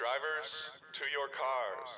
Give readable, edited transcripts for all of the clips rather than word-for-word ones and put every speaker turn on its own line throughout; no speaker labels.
Drivers, to your cars.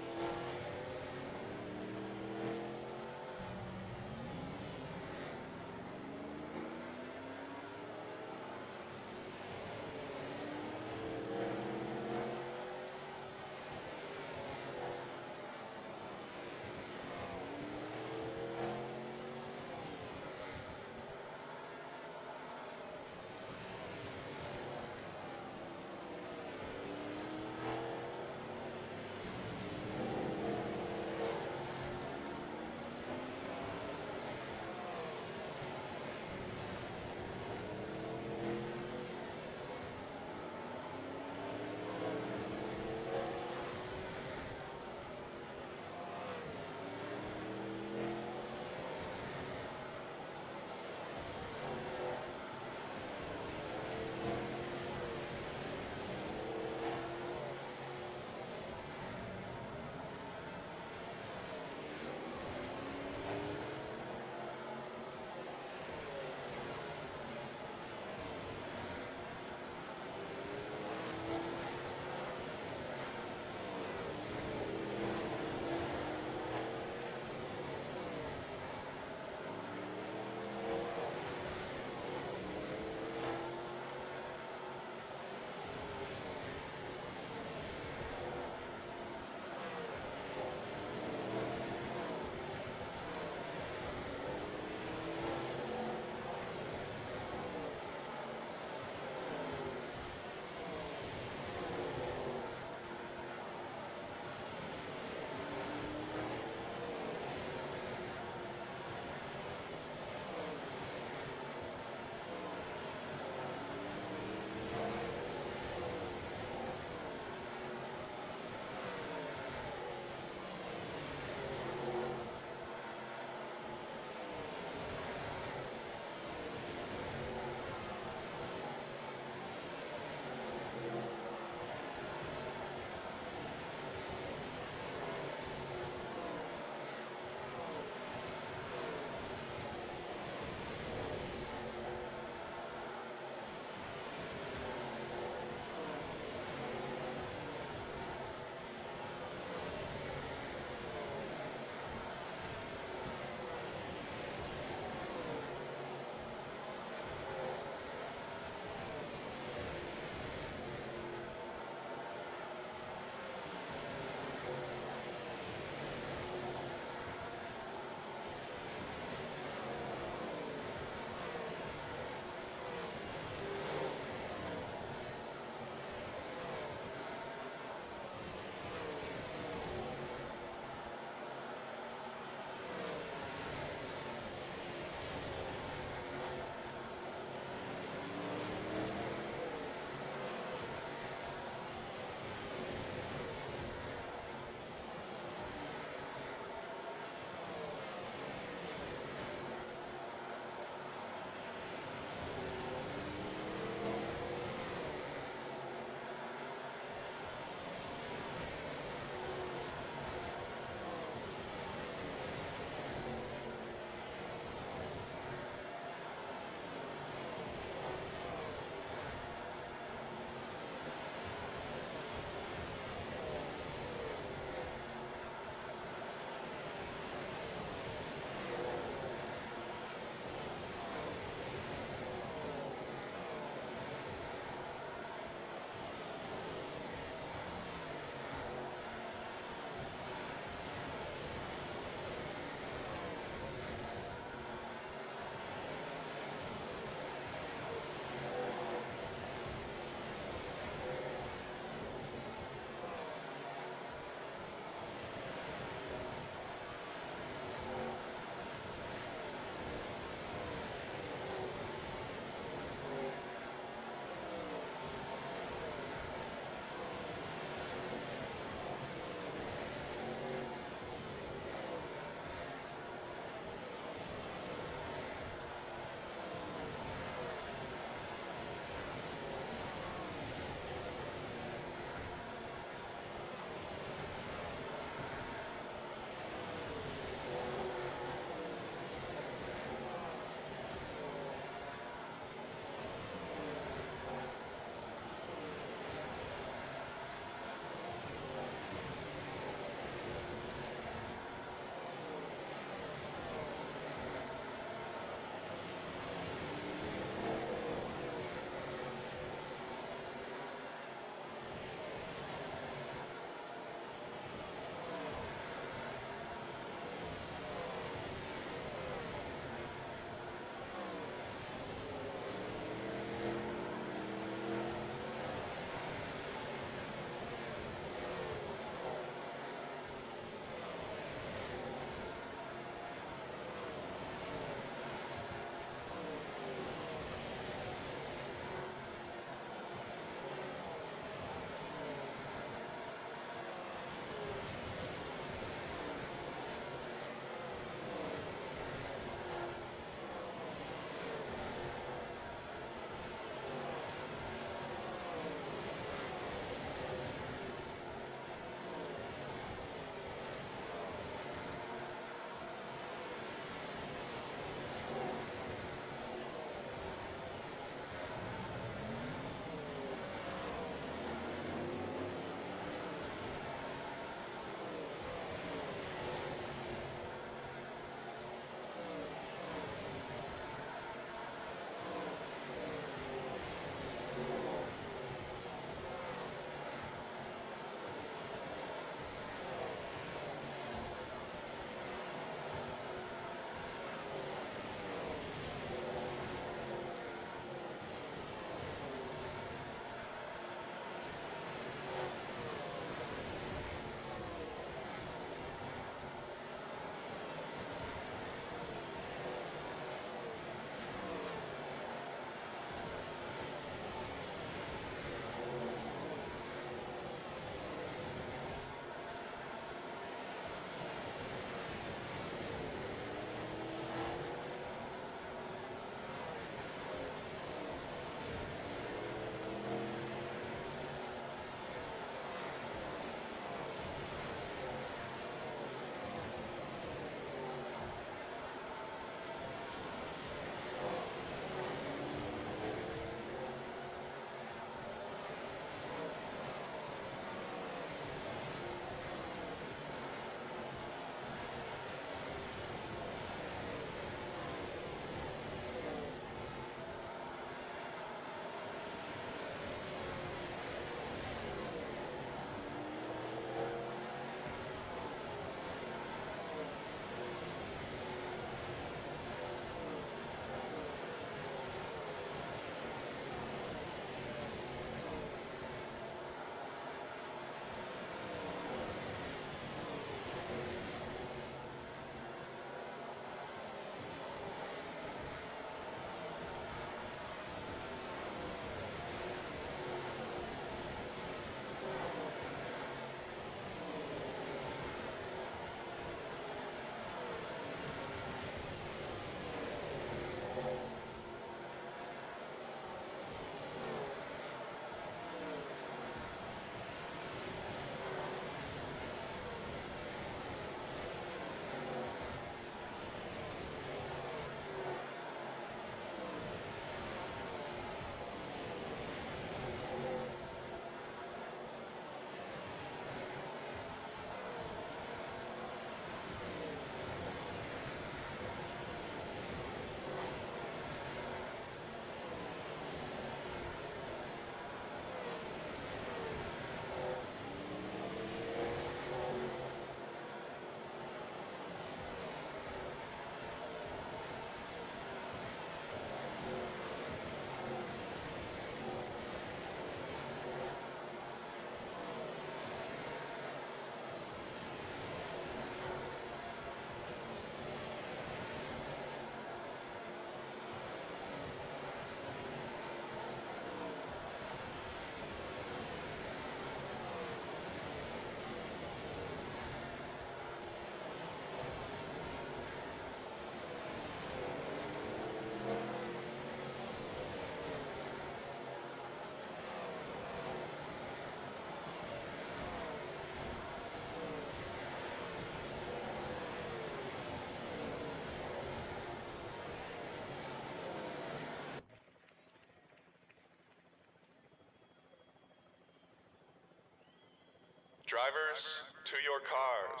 Drivers, to your cars.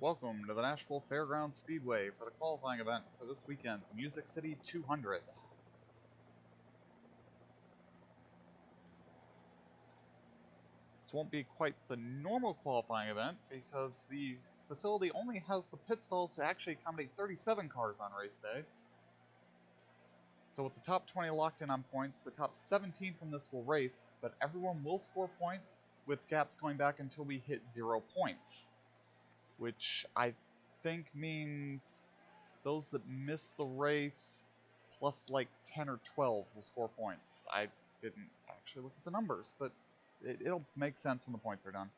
Welcome to the Nashville Fairgrounds Speedway for the qualifying event for this weekend's Music City 200. This won't be quite the normal qualifying event because the facility only has the pit stalls to actually accommodate 37 cars on race day. So with the top 20 locked in on points, the top 17 from this will race, but everyone will score points with gaps going back until we hit 0 points. Which I think means those that miss the race plus like 10 or 12 will score points. I didn't actually look at the numbers, but it'll make sense when the points are done.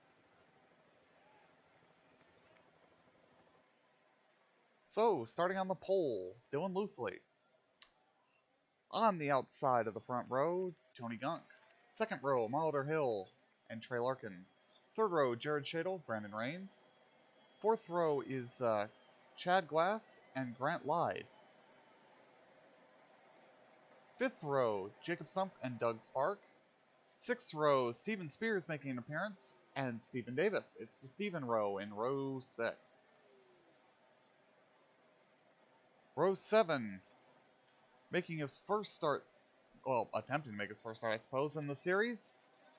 So, starting on the pole, Dylan Luthley. On the outside of the front row, Tony Gunk. Second row, Molitor Hill and Trey Larkin. Third row, Jared Shadle, Brandon Rains. Fourth row is Chad Glass and Grant Lyde. Fifth row, Jacob Stump and Doug Spark. Sixth row, Steven Spears making an appearance, and Stephen Davis. It's the Steven row in row 6. Row 7, making his first start, well, attempting to make his first start, I suppose, in the series,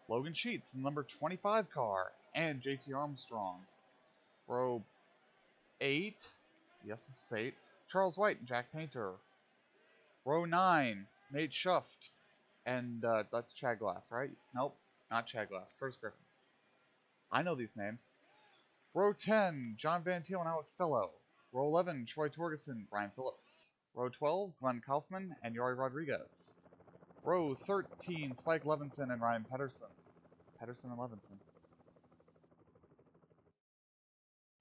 Logan Sheets in the number 25 car, and JT Armstrong. Row 8, yes, this is 8, Charles White and Jack Painter. Row 9, Nate Schuft, and that's Chad Glass, right? Nope, not Chad Glass, Curtis Griffin. I know these names. Row 10, John Van Thiel and Alex Stello. Row 11, Troy Torgerson, Brian Phillips. Row 12, Glenn Kaufman and Yori Rodriguez. Row 13, Spike Levinson and Ryan Pedersen. Pedersen and Levinson.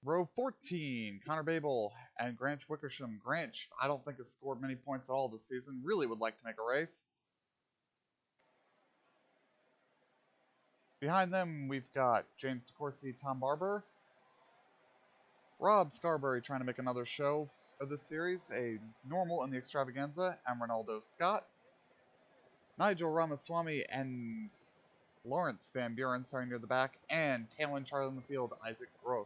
Row 14, Connor Babel and Granch Wickersham. Granch, I don't think has scored many points at all this season. Really would like to make a race. Behind them, we've got James DeCourcy, Tom Barber. Rob Scarberry trying to make another show of this series. A normal in the Extravaganza, and Ronaldo Scott. Nigel Ramaswamy and Lawrence Van Buren starting near the back. And tailing Charlie in the field, Isaac Groth.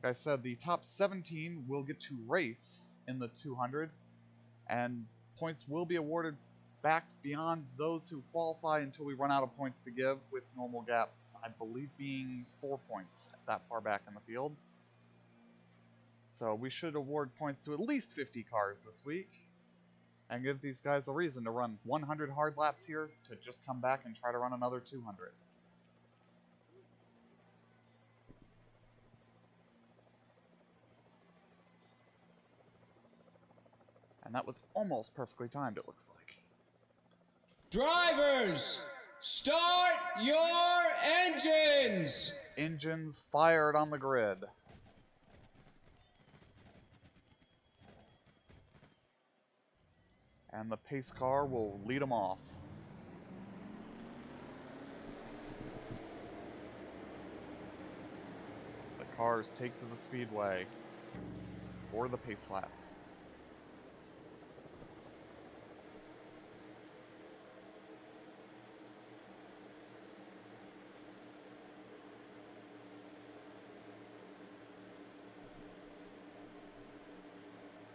Like I said, the top 17 will get to race in the 200, and points will be awarded back beyond those who qualify until we run out of points to give, with normal gaps, I believe, being 4 points that far back in the field. So we should award points to at least 50 cars this week, and give these guys a reason to run 100 hard laps here to just come back and try to run another 200. And that was almost perfectly timed, it looks like.
Drivers, start your engines!
Engines fired on the grid. And the pace car will lead them off. The cars take to the speedway for the pace lap.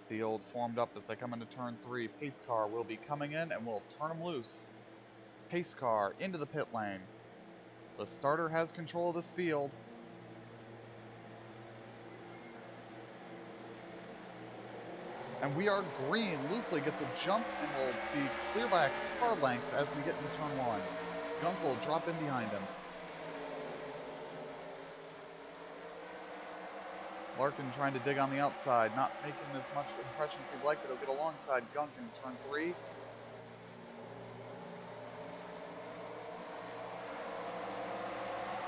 Field formed up as they come into turn 3. Pace car will be coming in and will turn them loose. Pace car into the pit lane. The starter has control of this field. And we are green. Lufley gets a jump and will be clear by a car length as we get into turn 1. Gunk will drop in behind him. Larkin trying to dig on the outside, not making as much impression as he'd like, but he'll get alongside Gunk in turn 3.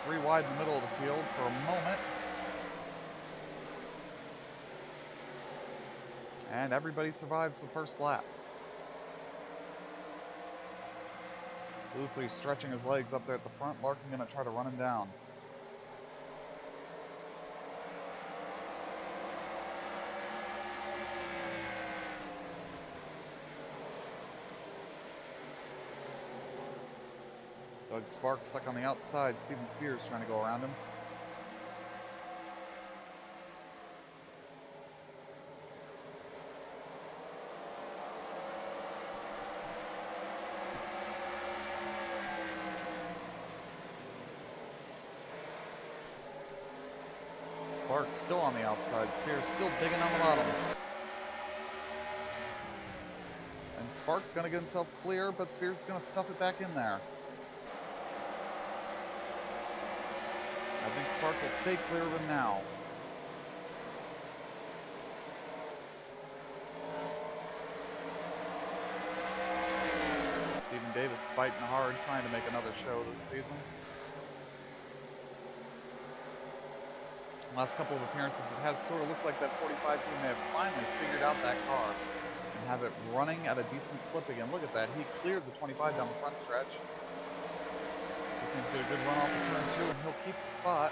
Three wide in the middle of the field for a moment. And everybody survives the first lap. Lufley stretching his legs up there at the front. Larkin going to try to run him down. Doug Sparks stuck on the outside. Steven Spears trying to go around him. Sparks still on the outside. Spears still digging on the bottom. And Sparks going to get himself clear, but Spears is going to stuff it back in there. I think Spark will stay clear of him now. Stephen Davis fighting hard, trying to make another show this season. Last couple of appearances, it has sort of looked like that 45 team may have finally figured out that car and have it running at a decent clip again. Look at that. He cleared the 25 down the front stretch. Just needs to get a good run off of turn 2 and he'll keep the spot.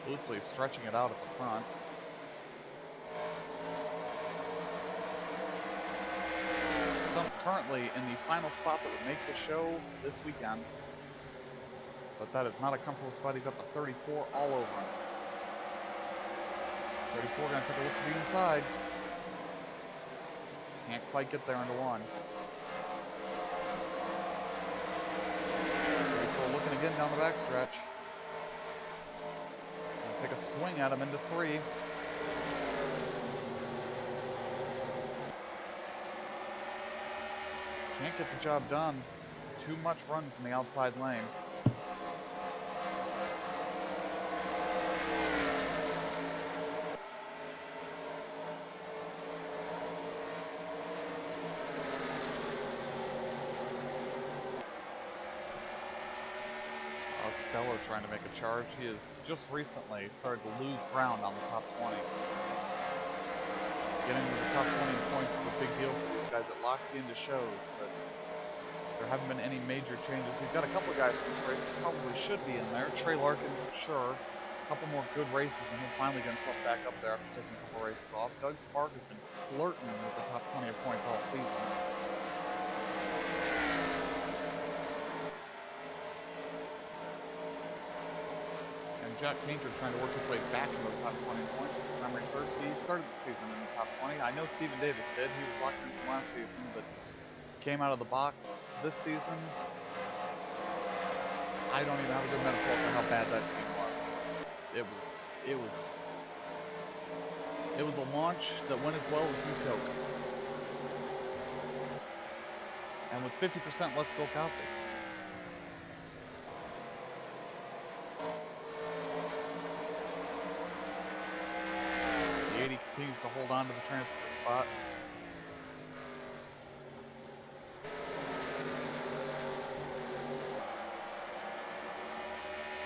Lufley stretching it out at the front. Stump currently in the final spot that would make the show this weekend. But that is not a comfortable spot. He's got the 34 all over him. 34 going to take a look to the inside. Can't quite get there into 1. 34 looking again down the backstretch. Take a swing at him into 3. Can't get the job done. Too much run from the outside lane. Stello trying to make a charge. He has just recently started to lose ground on the top 20. Getting to the top 20 in points is a big deal for these guys. It locks you into shows, but there haven't been any major changes. We've got a couple of guys in this race that probably should be in there. Trey Larkin, for sure. A couple more good races, and he'll finally get himself back up there after taking a couple races off. Doug Spark has been flirting with the top 20 of points all season. Jack Painter trying to work his way back into the top 20 points. If memory serves, he started the season in the top 20. I know Stephen Davis did. He was locked in from last season, but came out of the box this season. I don't even have a good metaphor for how bad that team was. It was a launch that went as well as New Coke. And with 50% less Coke out there. continues to hold on to the transfer spot.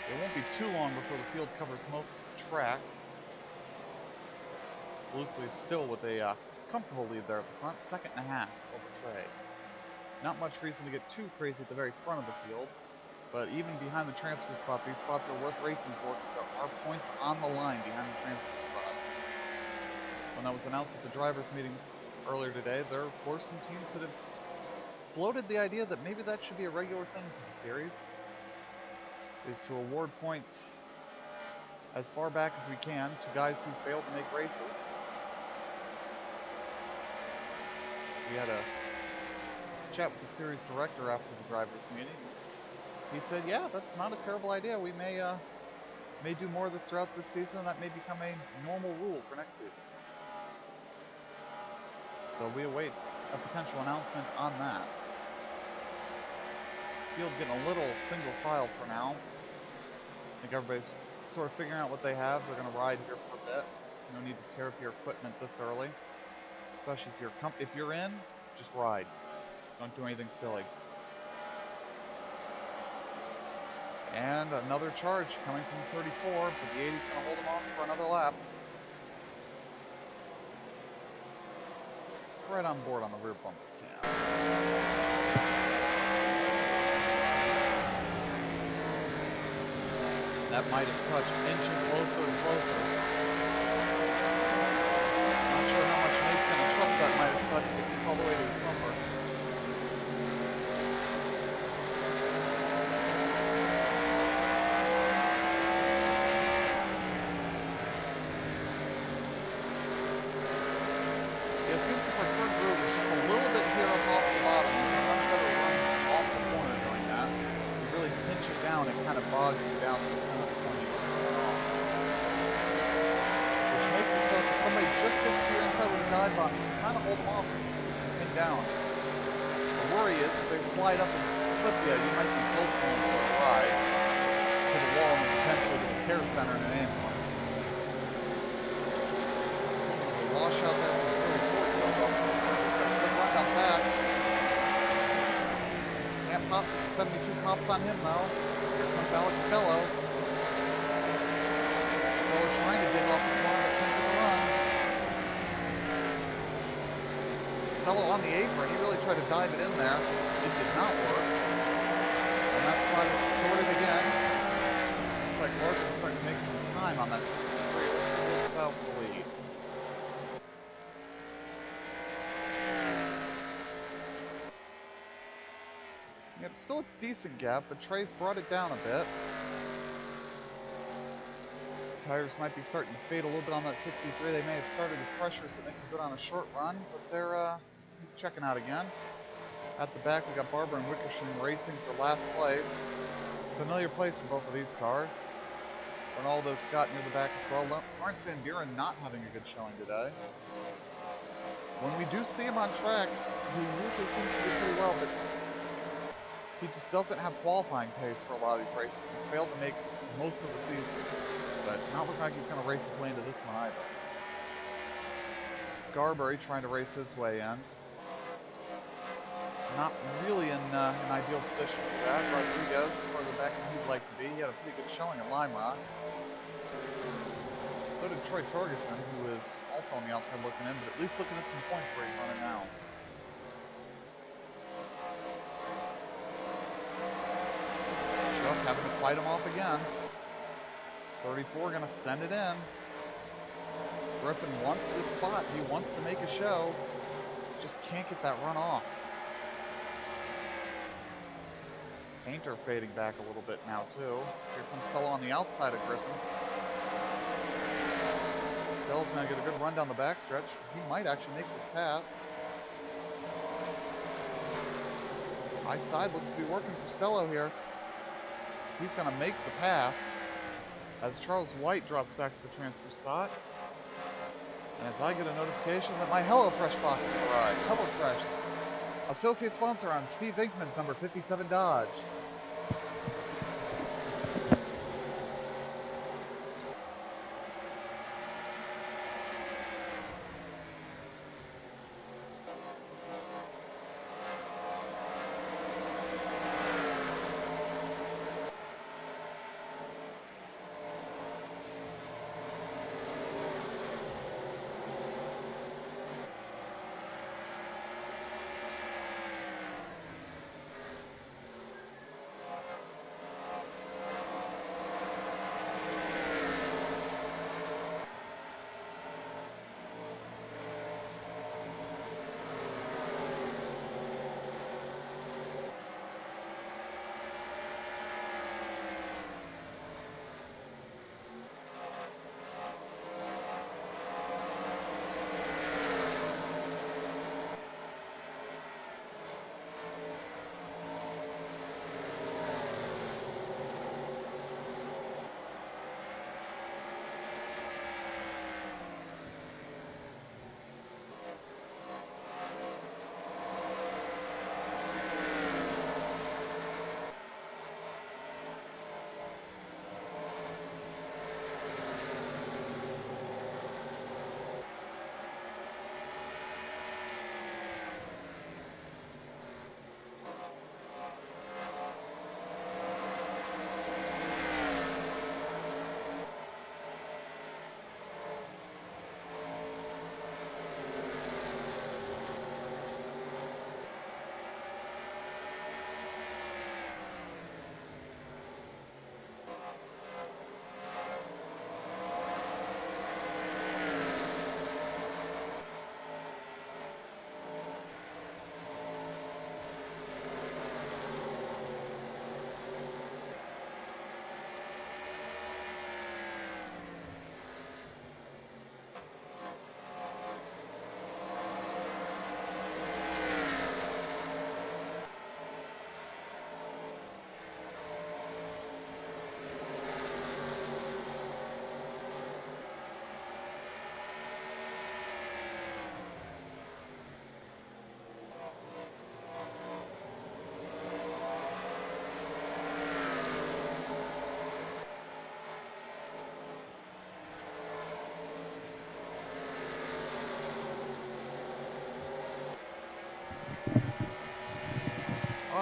It won't be too long before the field covers most of the track. Bluethley still with a comfortable lead there at the front, 2.5 over Trey. Not much reason to get too crazy at the very front of the field, but even behind the transfer spot, these spots are worth racing for because there are points on the line behind the transfer spot. When that was announced at the drivers' meeting earlier today, there were some teams that have floated the idea that maybe that should be a regular thing for the series, is to award points as far back as we can to guys who failed to make races. We had a chat with the series director after the drivers' meeting. He said, yeah, that's not a terrible idea. We may do more of this throughout this season, and that may become a normal rule for next season. So we await a potential announcement on that. Field getting a little single file for now. I think everybody's sort of figuring out what they have. They're going to ride here for a bit. No need to tear up your equipment this early. Especially if you're in, just ride. Don't do anything silly. And another charge coming from 34, but the 80's going to hold him off for another lap. Right on board on the rear bumper cam. That Midas touch inching closer and closer. Not sure how much Nate's going to trust that Midas touch if it gets all the way to his bumper. It seems the preferred groove is just a little bit here up off the bottom. You can much better run off the corner doing that. You really pinch it down, it kind of bogs you down to the center of the corner. Which makes it so if somebody just gets to your inside with a dive bomb, you can kind of hold them off and pin down. The worry is if they slide up and clip you, you might be close to them for a ride to the wall and then potentially to the care center in an ambulance. Wash out there. Can't pop, 72 pops on him though. Here comes Alex Stello. Stello trying to dig off the corner but can't get the run. Stello on the apron, he really tried to dive it in there. It did not work. And that spot is sorted again. Looks like Larkin's starting to make some time on that 63. Let's without the lead. Yep, still a decent gap, but Trey's brought it down a bit. Tires might be starting to fade a little bit on that 63. They may have started with pressure so they can put on a short run, but he's checking out again. At the back, we got Barber and Wickersham racing for last place. Familiar place for both of these cars. Ronaldo Scott near the back as well. Lawrence Van Buren not having a good showing today. When we do see him on track, he usually seems to do pretty well, but he just doesn't have qualifying pace for a lot of these races. He's failed to make most of the season, but not looking like he's going to race his way into this one either. Scarberry trying to race his way in. Not really in an ideal position for that. Rodriguez further back than he'd like to be. He had a pretty good showing at Lime Rock. So did Troy Torgerson, who is also on the outside looking in, but at least looking at some points where he's running now. Having to fight him off again. 34 going to send it in. Griffin wants this spot. He wants to make a show. Just can't get that run off. Painter fading back a little bit now too. Here comes Stello on the outside of Griffin. Stello's going to get a good run down the backstretch. He might actually make this pass. High side looks to be working for Stello here. He's going to make the pass as Charles White drops back to the transfer spot. And as I get a notification that my HelloFresh box has arrived. HelloFresh, associate sponsor on Steve Inkman's number 57 Dodge.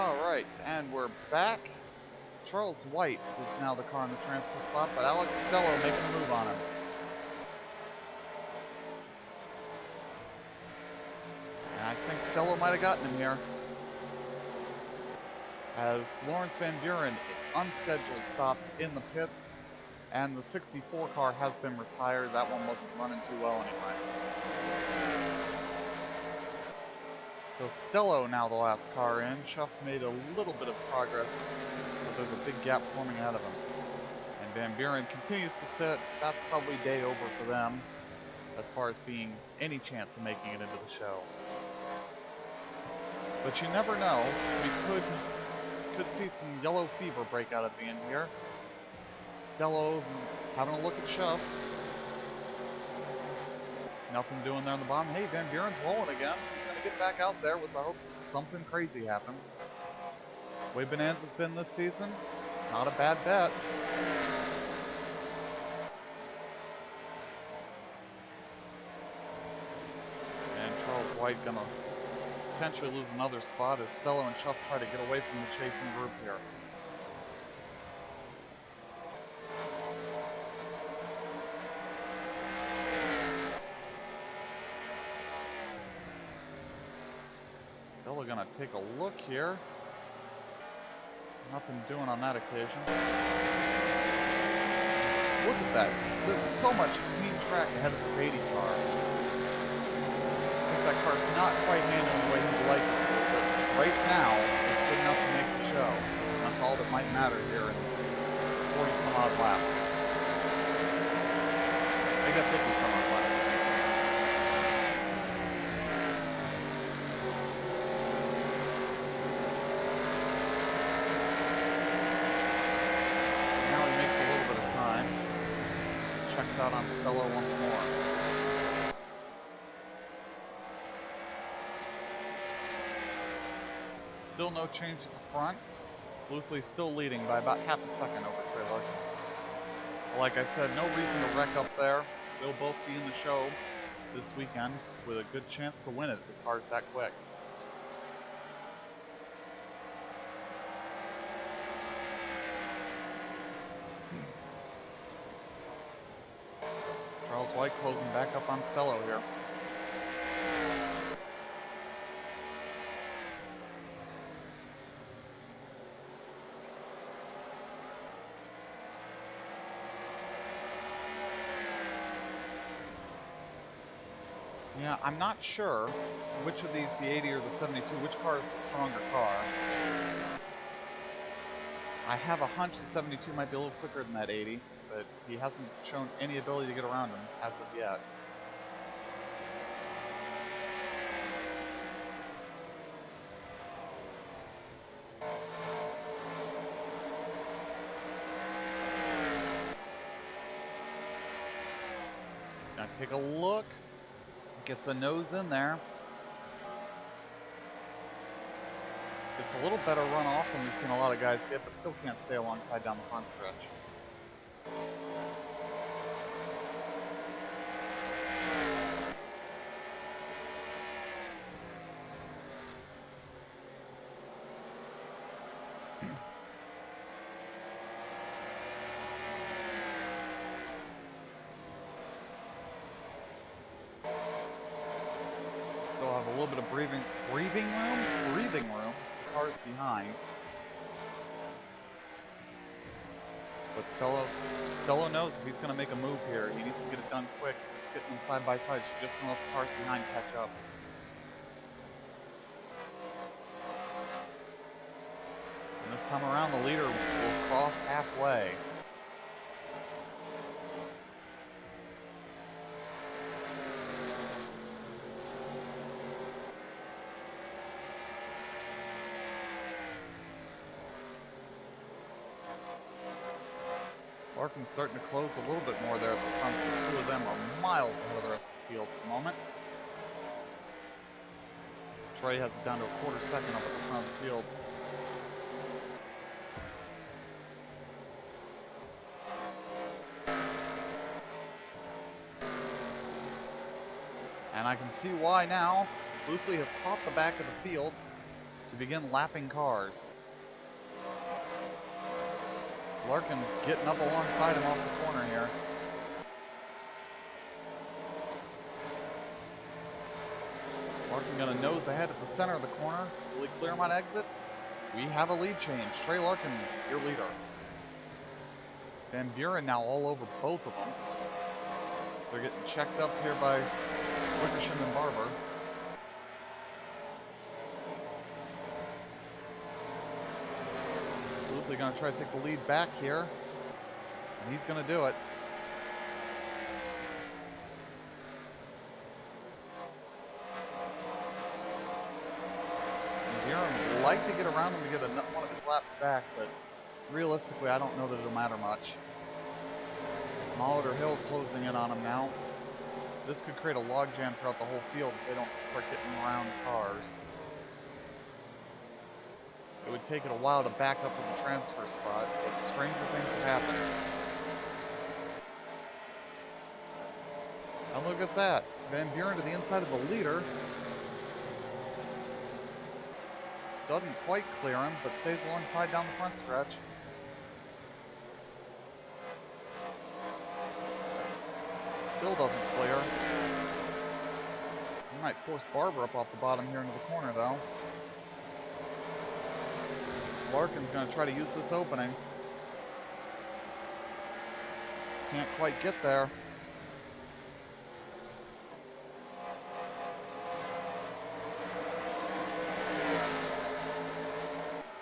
Alright, and we're back. Charles White is now the car in the transfer spot, but Alex Stello making a move on him. And I think Stello might have gotten him here. As Lawrence Van Buren, unscheduled stop in the pits, and the 64 car has been retired. That one wasn't running too well anyway. So Stello now the last car in. Schuff made a little bit of progress, but there's a big gap forming ahead of him. And Van Buren continues to sit. That's probably day over for them, as far as being any chance of making it into the show. But you never know. We could see some yellow fever break out at the end here. Stello having a look at Schuff. Nothing doing there on the bottom. Hey, Van Buren's rolling again. He's going to get back out there with the hopes that something crazy happens. The way Bonanza's been this season, not a bad bet. And Charles White going to potentially lose another spot as Stello and Schuff try to get away from the chasing group here. Stello gonna take a look here. Nothing doing on that occasion. Look at that. There's so much clean track ahead of this 80 car. I think that car's not quite handling the way he'd like it to, but right now, it's good enough to make the show. And that's all that might matter here in 40 some odd laps. They got 50 some odd laps. Out on Stello once more. Still no change at the front. Bluethley still leading by about half a second over Trey Larkin. Like I said, no reason to wreck up there. They'll both be in the show this weekend with a good chance to win it if the car's that quick. Charles White closing back up on Stello here. Yeah, I'm not sure which of these, the 80 or the 72, which car is the stronger car. I have a hunch the 72 might be a little quicker than that 80, but he hasn't shown any ability to get around him as of yet. He's gonna take a look, gets a nose in there. It's a little better run off than we've seen a lot of guys get, but still can't stay alongside down the front stretch. Still have a little bit of breathing room. Cars behind. But Stello knows if he's going to make a move here, he needs to get it done quick. It's getting them side by side. She's just going to let the cars behind catch up. And this time around, the leader will cross halfway. Larkin's starting to close a little bit more there at the front. The two of them are miles ahead of the rest of the field at the moment. Trey has it down to a quarter second up at the front of the field. And I can see why now. Bluethley has caught the back of the field. to begin lapping cars. Larkin getting up alongside him off the corner here. Larkin gonna nose ahead at the center of the corner. Will he clear him on exit? We have a lead change. Trey Larkin, your leader. Van Buren now all over both of them. They're getting checked up here by Wickersham and Barber. Luthley gonna try to take the lead back here. And he's gonna do it. Van Buren would like to get around him to get one of his laps back, but realistically, I don't know that it'll matter much. Molitor Hill closing in on him now. This could create a logjam throughout the whole field if they don't start getting around cars. It would take it a while to back up with the transfer spot, but stranger things have happened. And look at that. Van Buren to the inside of the leader. Doesn't quite clear him, but stays alongside down the front stretch. Still doesn't clear. He might force Barber up off the bottom here into the corner, though. Larkin's going to try to use this opening. Can't quite get there.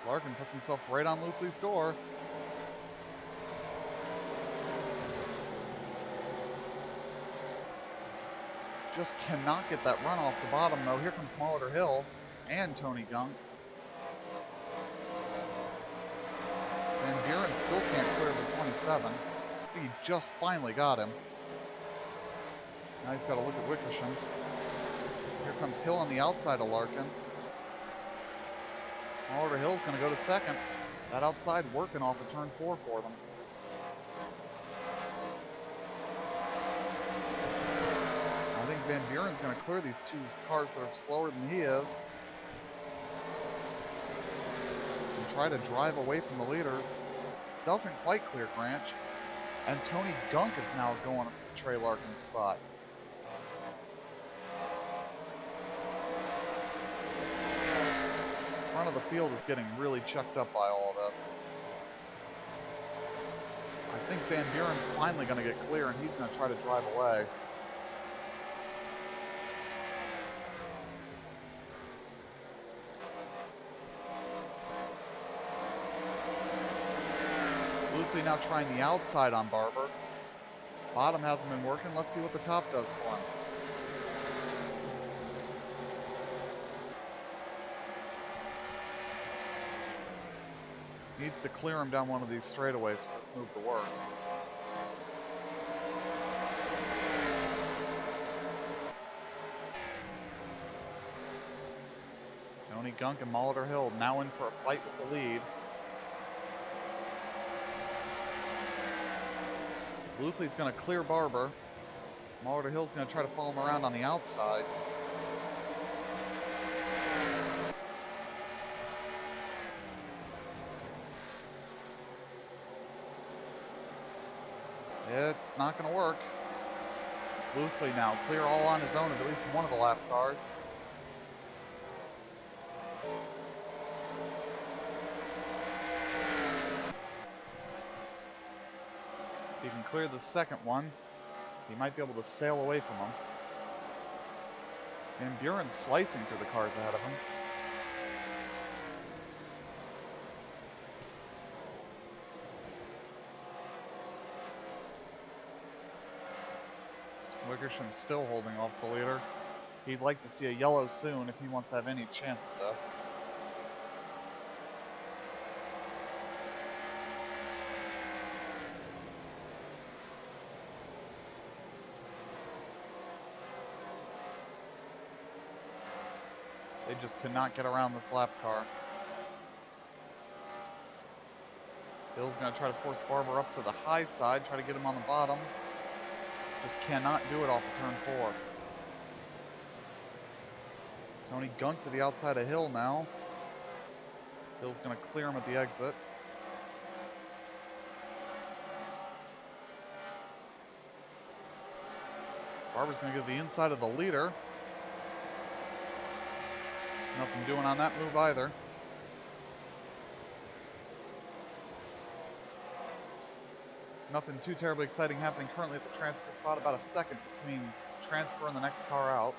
Larkin puts himself right on Luthley's door. Just cannot get that run off the bottom, though. Here comes Molitor Hill and Tony Gunk. Van Buren still can't clear the 27. He just finally got him. Now he's got to look at Wickersham. Here comes Hill on the outside of Larkin. Molitor Hill's going to go to second. That outside working off of turn 4 for them. I think Van Buren's going to clear these two cars that are slower than he is. And try to drive away from the leaders. This doesn't quite clear Granch. And Tony Gunk is now going to Trey Larkin's spot. Front of the field is getting really checked up by all of this. I think Van Buren's finally going to get clear and he's going to try to drive away. Luthley now trying the outside on Barber. Bottom hasn't been working. Let's see what the top does for him. Needs to clear him down one of these straightaways for this move to work. Tony Gunk and Molitor Hill now in for a fight with the lead. Luthley's going to clear Barber. Molitor Hill's going to try to follow him around on the outside. It's not going to work. Luthley now clear all on his own of at least one of the lap cars. If he can clear the second one, he might be able to sail away from him. Van Buren's slicing through the cars ahead of him. Wickersham's still holding off the leader. He'd like to see a yellow soon if he wants to have any chance at this. They just cannot get around this lap car. Hill's going to try to force Barber up to the high side, try to get him on the bottom. Just cannot do it off of turn 4. Tony Gunk to the outside of Hill now. Hill's going to clear him at the exit. Barber's going to give the inside of the leader. Nothing doing on that move either. Nothing too terribly exciting happening currently at the transfer spot. About a second between transfer and the next car out.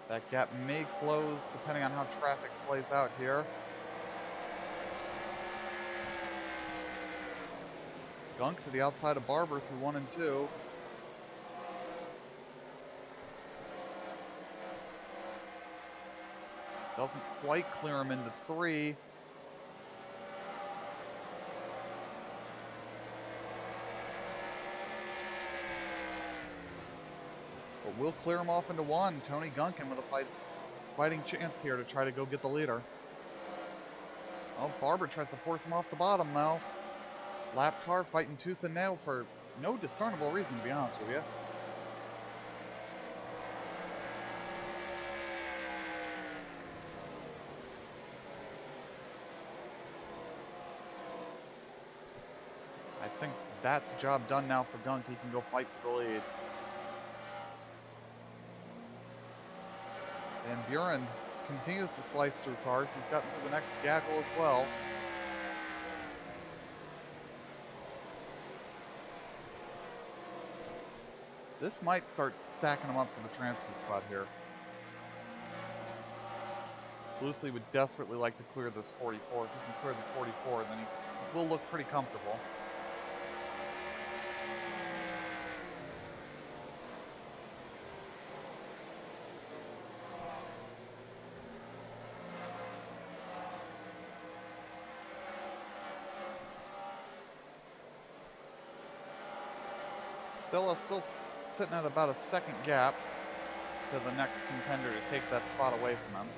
That gap may close depending on how traffic plays out here. Gunk to the outside of Barber through 1 and 2. Doesn't quite clear him into 3. But we'll clear him off into 1. Tony Gunkin with a fighting chance here to try to go get the leader. Oh, Barber tries to force him off the bottom now. Lap car fighting tooth and nail for no discernible reason, to be honest with you. I think that's job done now for Gunk. He can go fight for the lead. And Buren continues to slice through cars. He's gotten to the next gaggle as well. This might start stacking them up for the transfer spot here. Bluethley would desperately like to clear this 44. If he can clear the 44, then he will look pretty comfortable. Still sitting at about a second gap to the next contender to take that spot away from him.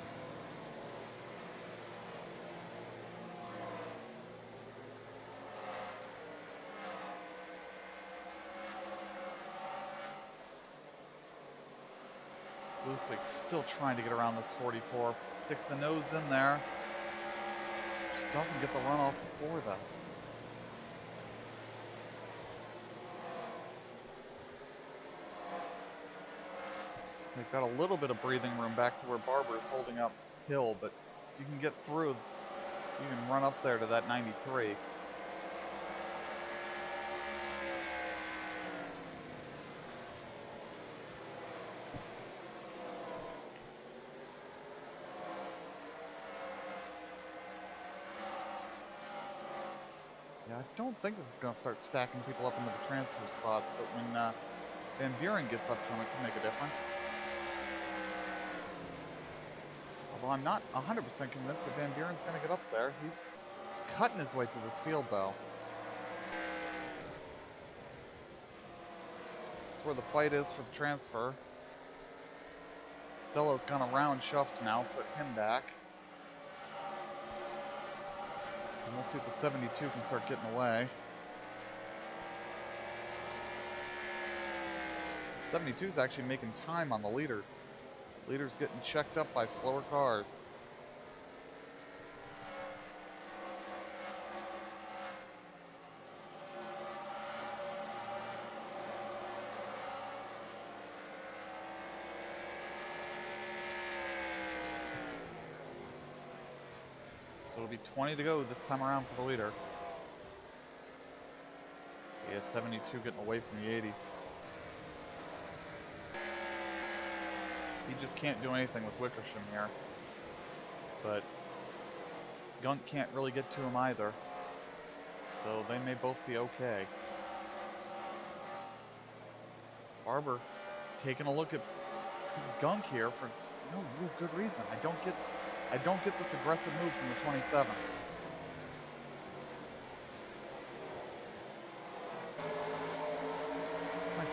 Bluethley's still trying to get around this 44. Sticks the nose in there. Just doesn't get the runoff before that. They've got a little bit of breathing room back to where Barber is holding up Hill, but if you can get through, you can run up there to that 93. Yeah, I don't think this is going to start stacking people up into the transfer spots, but when Van Buren gets up to him, it can make a difference. Although I'm not 100% convinced that Van Buren's going to get up there. He's cutting his way through this field, though. That's where the fight is for the transfer. Cello's gone around Schuft now, put him back. And we'll see if the 72 can start getting away. 72's actually making time on the leader. Leader's getting checked up by slower cars. So it'll be 20 to go this time around for the leader. Yeah, 72 getting away from the 80. He just can't do anything with Wickersham here. But Gunk can't really get to him either. So they may both be okay. Barber taking a look at Gunk here for no real good reason. I don't get this aggressive move from the 27.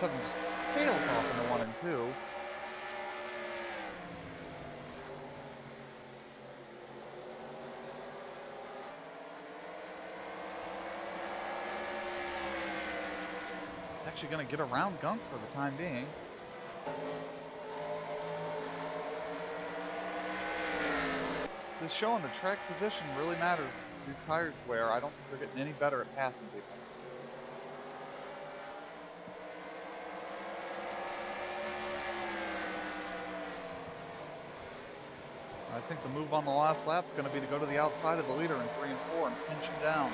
Just sails off into 1 and 2. He's actually going to get around Gunk for the time being. Just showing the track position really matters. As these tires wear, I don't think they're getting any better at passing people. I think the move on the last lap is going to be to go to the outside of the leader in 3 and 4 and pinch him down.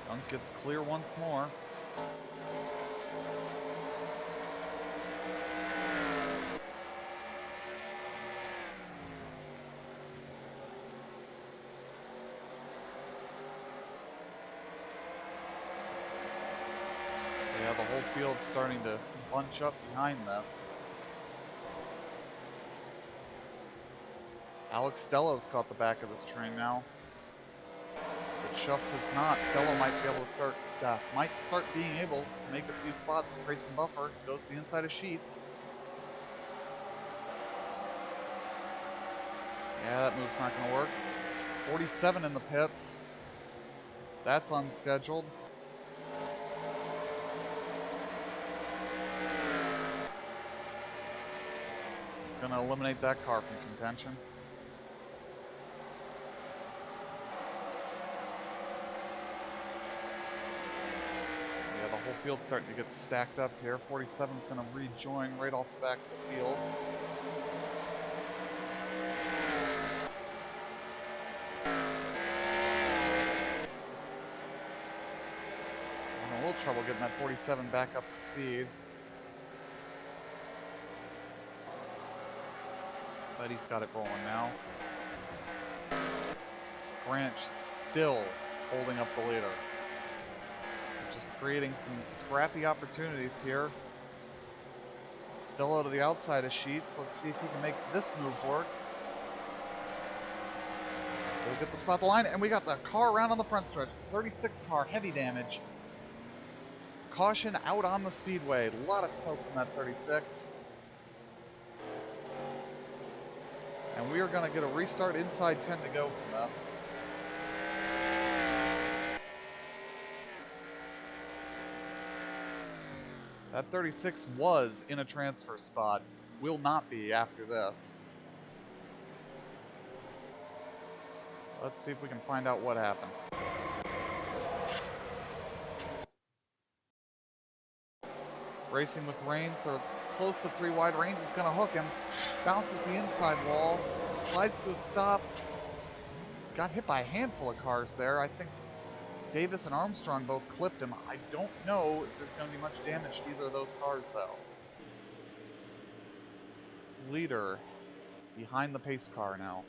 Dunk gets clear once more. Yeah, the whole field's starting to bunch up behind this. Alex Stello's caught the back of this train now. But Schuft has not. Stello might be able to start being able to make a few spots to create some buffer. Goes to the inside of Sheets. Yeah, that move's not going to work. 47 in the pits. That's unscheduled. It's going to eliminate that car from contention. Yeah, the whole field's starting to get stacked up here. 47's going to rejoin right off the back of the field. Having a little trouble getting that 47 back up to speed. But he's got it rolling now. Branch still holding up the leader. Just creating some scrappy opportunities here. Still out of the outside of Sheets. Let's see if he can make this move work. We'll get the spot the line, and we got the car around on the front stretch. The 36 car, heavy damage. Caution out on the speedway. A lot of smoke from that 36. And we are going to get a restart inside 10 to go from this. That 36 was in a transfer spot. Will not be after this. Let's see if we can find out what happened. Racing with Reigns, or close to 3 wide. Reigns is going to hook him. Bounces the inside wall. Slides to a stop. Got hit by a handful of cars there. I think Davis and Armstrong both clipped him. I don't know if there's going to be much damage to either of those cars, though. Leader behind the pace car now.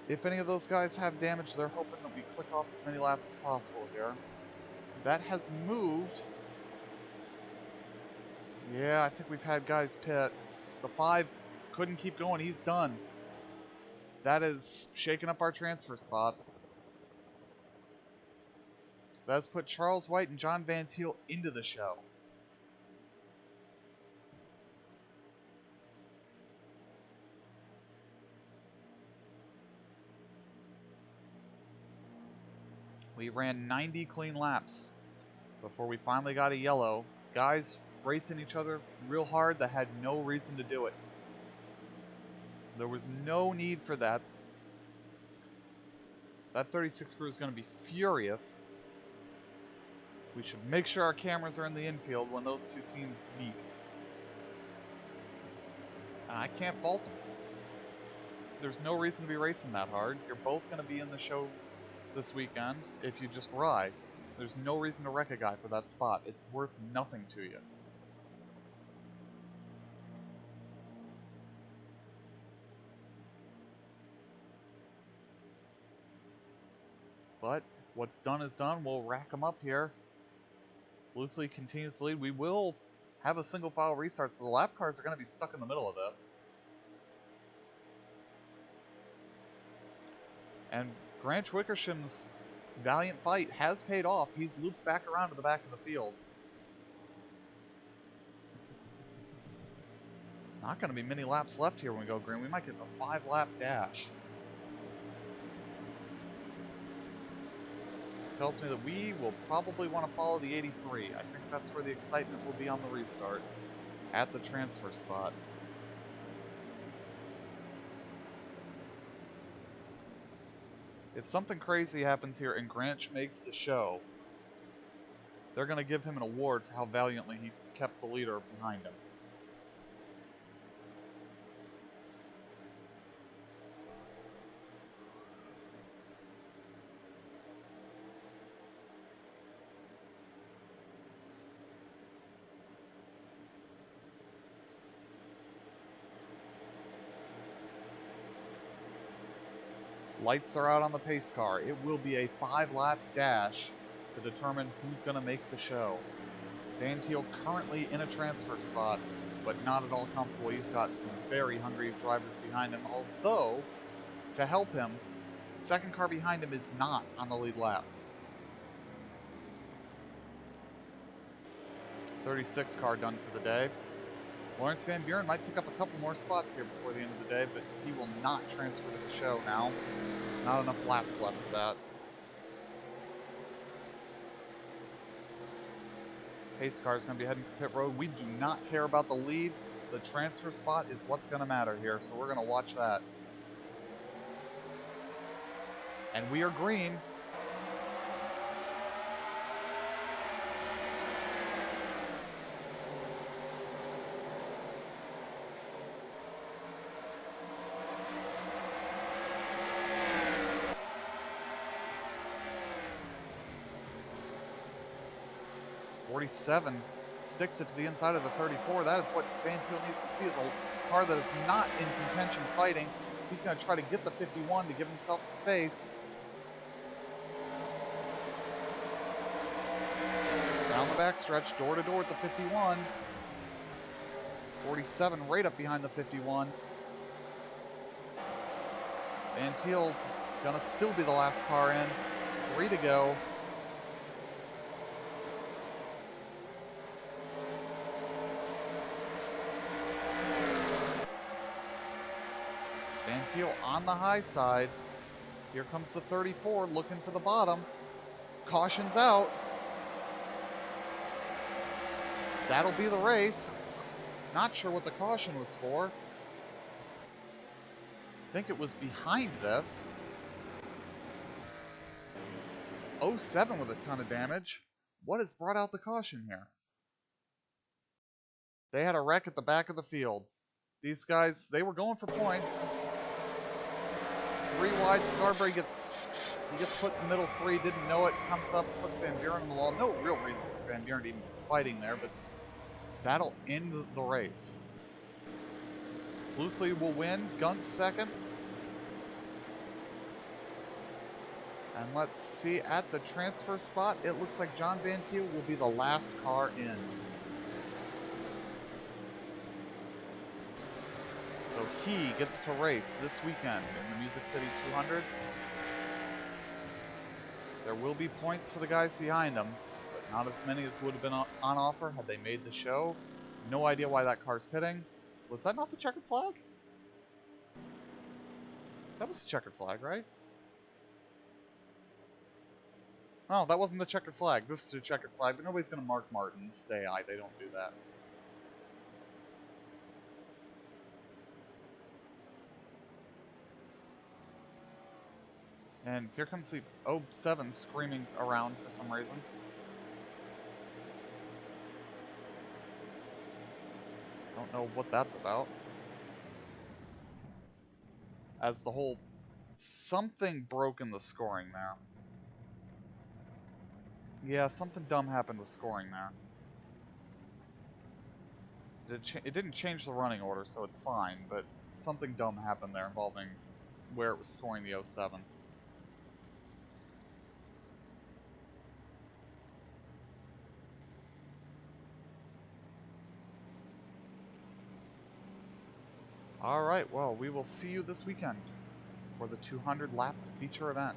If any of those guys have damage, they're hoping that we click off as many laps as possible here. That has moved. Yeah, I think we've had guys pit. The 5 couldn't keep going. He's done. That is shaking up our transfer spots. That's put Charles White and John Van Thiel into the show. We ran 90 clean laps before we finally got a yellow. Guys racing each other real hard that had no reason to do it. There was no need for that. That 36 crew is going to be furious. We should make sure our cameras are in the infield when those two teams meet. And I can't fault them. There's no reason to be racing that hard. You're both going to be in the show this weekend if you just ride. There's no reason to wreck a guy for that spot. It's worth nothing to you. But what's done is done. We'll rack them up here. Bluethley continues to lead. We will have a single file restart, so the lap cars are going to be stuck in the middle of this. And Grant Wickersham's valiant fight has paid off. He's looped back around to the back of the field. Not going to be many laps left here when we go green. We might get a 5-lap dash. tells me that we will probably want to follow the 83. I think that's where the excitement will be on the restart, at the transfer spot. If something crazy happens here and Granch makes the show, they're going to give him an award for how valiantly he kept the leader behind him. Lights are out on the pace car. It will be a 5-lap dash to determine who's going to make the show. Van Thiel currently in a transfer spot, but not at all comfortable. He's got some very hungry drivers behind him, although, to help him, the second car behind him is not on the lead lap. 36 car done for the day. Lawrence Van Buren might pick up a couple more spots here before the end of the day, but he will not transfer to the show now. Not enough laps left for that. Pace car is going to be heading for pit road. We do not care about the lead. The transfer spot is what's going to matter here, so we're going to watch that. And we are green. .47 sticks it to the inside of the 34. That is what Van Thiel needs to see, is a car that is not in contention fighting. He's going to try to get the 51 to give himself the space. Down the backstretch, door to door at the 51. 47 right up behind the 51. Van Thiel going to still be the last car in. 3 to go. Van Thiel on the high side. Here comes the 34 looking for the bottom. Caution's out. That'll be the race. Not sure what the caution was for. I think it was behind this. 07 with a ton of damage. What has brought out the caution here? They had a wreck at the back of the field. These guys, they were going for points. 3 wide, Scarberry gets put in the middle 3, didn't know it, comes up, puts Van Buren on the wall. No real reason for Van Buren to even be fighting there, but that'll end the race. Bluethley will win, Gunk second. And let's see, at the transfer spot, it looks like John Van Thiel will be the last car in. So he gets to race this weekend in the Music City 200. There will be points for the guys behind him, but not as many as would have been on offer had they made the show. No idea why that car's pitting. Was that not the checkered flag? That was the checkered flag, right? Oh, that wasn't the checkered flag. This is a checkered flag, but nobody's going to mark Martin. Stay I. They don't do that. And here comes the 07 screaming around for some reason. Don't know what that's about. As the whole... something broke in the scoring there. Yeah, something dumb happened with scoring there. It didn't change the running order, so it's fine, but something dumb happened there involving where it was scoring the 07. Alright, well, we will see you this weekend for the 200 lap feature event.